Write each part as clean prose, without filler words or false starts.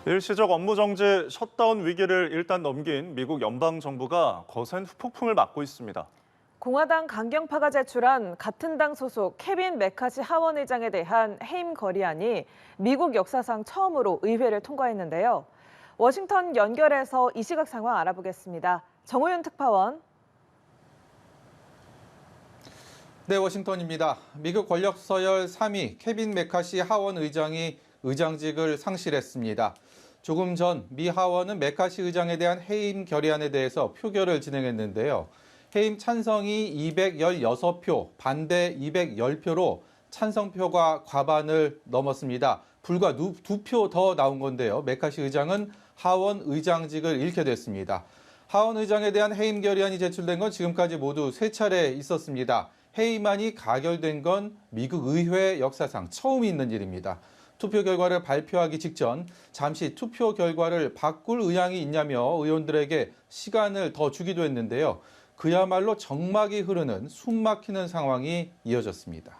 일시적 업무 정지 셧다운 위기를 일단 넘긴 미국 연방정부가 거센 후폭풍을 맞고 있습니다. 공화당 강경파가 제출한 같은 당 소속 케빈 메카시 하원 의장에 대한 해임 결의안이 미국 역사상 처음으로 의회를 통과했는데요. 워싱턴 연결해서 이 시각 상황 알아보겠습니다. 정호윤 특파원. 네, 워싱턴입니다. 미국 권력 서열 3위 케빈 메카시 하원 의장이 의장직을 상실했습니다. 조금 전 미 하원은 메카시 의장에 대한 해임 결의안에 대해서 표결을 진행했는데요. 해임 찬성이 216표, 반대 210표로 찬성표가 과반을 넘었습니다. 불과 2표 더 나온 건데요. 메카시 의장은 하원 의장직을 잃게 됐습니다. 하원 의장에 대한 해임 결의안이 제출된 건 지금까지 모두 3차례 있었습니다. 해임안이 가결된 건 미국 의회 역사상 처음 있는 일입니다. 투표 결과를 발표하기 직전 잠시 투표 결과를 바꿀 의향이 있냐며 의원들에게 시간을 더 주기도 했는데요. 그야말로 정막이 흐르는 숨막히는 상황이 이어졌습니다.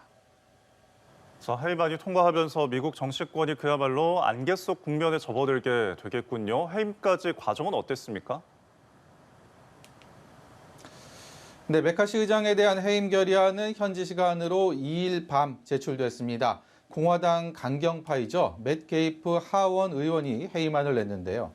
해임안이 통과하면서 미국 정치권이 그야말로 안개 속 국면에 접어들게 되겠군요. 해임까지 과정은 어땠습니까? 네, 메카시 의장에 대한 해임 결의안은 현지 시간으로 2일 밤 제출됐습니다. 공화당 강경파이죠. 맷 게이프 하원 의원이 해임안을 냈는데요.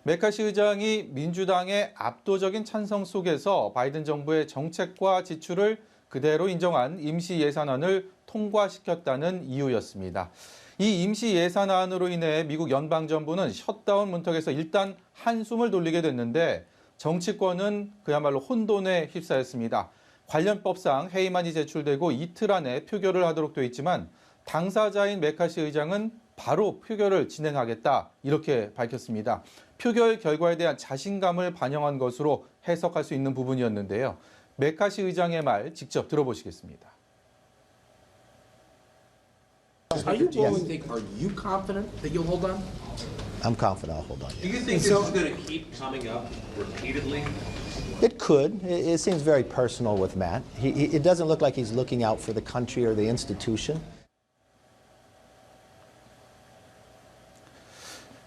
메카시 의장이 민주당의 압도적인 찬성 속에서 바이든 정부의 정책과 지출을 그대로 인정한 임시 예산안을 통과시켰다는 이유였습니다. 이 임시 예산안으로 인해 미국 연방정부는 셧다운 문턱에서 일단 한숨을 돌리게 됐는데 정치권은 그야말로 혼돈에 휩싸였습니다. 관련 법상 해임안이 제출되고 이틀 안에 표결을 하도록 돼 있지만 당사자인 메카시 의장은 바로 표결을 진행하겠다 이렇게 밝혔습니다. 표결 결과에 대한 자신감을 반영한 것으로 해석할 수 있는 부분이었는데요. 메카시 의장의 말 직접 들어보시겠습니다. Are you confident that you'll hold on? I'm confident I'll hold on. Do you think this is going to keep coming up repeatedly? It could. It seems very personal with Matt. It doesn't look like he's looking out for the country or the institution.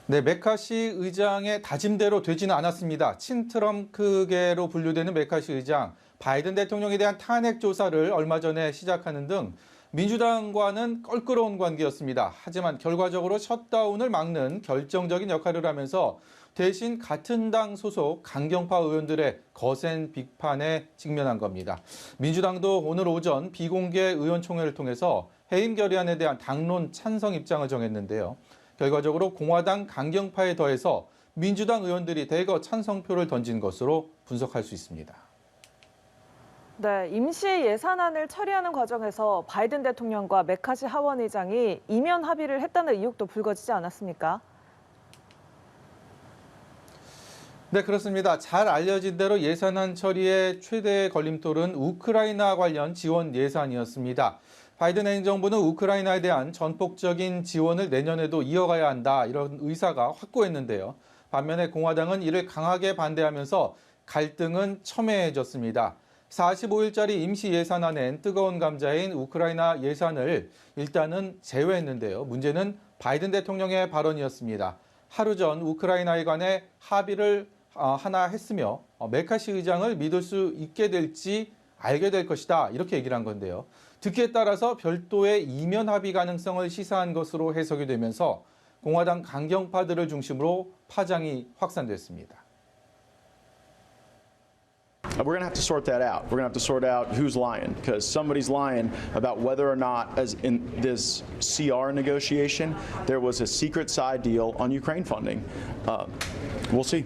네, 메카시 의장의 다짐대로 되지는 않았습니다. 친트럼프계로 분류되는 메카시 의장, 바이든 대통령에 대한 탄핵 조사를 얼마 전에 시작하는 등 민주당과는 껄끄러운 관계였습니다. 하지만 결과적으로 셧다운을 막는 결정적인 역할을 하면서 대신 같은 당 소속 강경파 의원들의 거센 비판에 직면한 겁니다. 민주당도 오늘 오전 비공개 의원총회를 통해서 해임 결의안에 대한 당론 찬성 입장을 정했는데요. 결과적으로 공화당 강경파에 더해서 민주당 의원들이 대거 찬성표를 던진 것으로 분석할 수 있습니다. 네, 임시 예산안을 처리하는 과정에서 바이든 대통령과 메카시 하원 의장이 이면 합의를 했다는 의혹도 불거지지 않았습니까? 네, 그렇습니다. 잘 알려진 대로 예산안 처리의 최대 걸림돌은 우크라이나 관련 지원 예산이었습니다. 바이든 행정부는 우크라이나에 대한 전폭적인 지원을 내년에도 이어가야 한다 이런 의사가 확고했는데요. 반면에 공화당은 이를 강하게 반대하면서 갈등은 첨예해졌습니다. 45일짜리 임시 예산안엔 뜨거운 감자인 우크라이나 예산을 일단은 제외했는데요. 문제는 바이든 대통령의 발언이었습니다. 하루 전 우크라이나에 관해 합의를 하나 했으며 메카시 의장을 믿을 수 있게 될지 알게 될 것이다 이렇게 얘기를 한 건데요. 듣기에 따라서 별도의 이면 합의 가능성을 시사한 것으로 해석이 되면서 공화당 강경파들을 중심으로 파장이 확산됐습니다. We're going to have to sort that out. We're going to have to sort out who's lying, because somebody's lying about whether or not, as in this CR negotiation, there was a secret side deal on Ukraine funding. We'll see.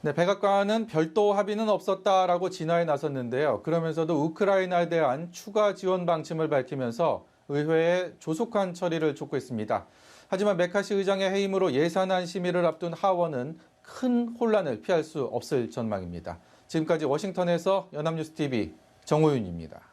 네, 백악관은 별도 합의는 없었다라고 진화에 나섰는데요. 그러면서도 우크라이나에 대한 추가 지원 방침을 밝히면서 의회에 조속한 처리를 촉구했습니다. 하지만 메카시 의장의 해임으로 예산안 심의를 앞둔 하원은 큰 혼란을 피할 수 없을 전망입니다. 지금까지 워싱턴에서 연합뉴스TV 정호윤입니다.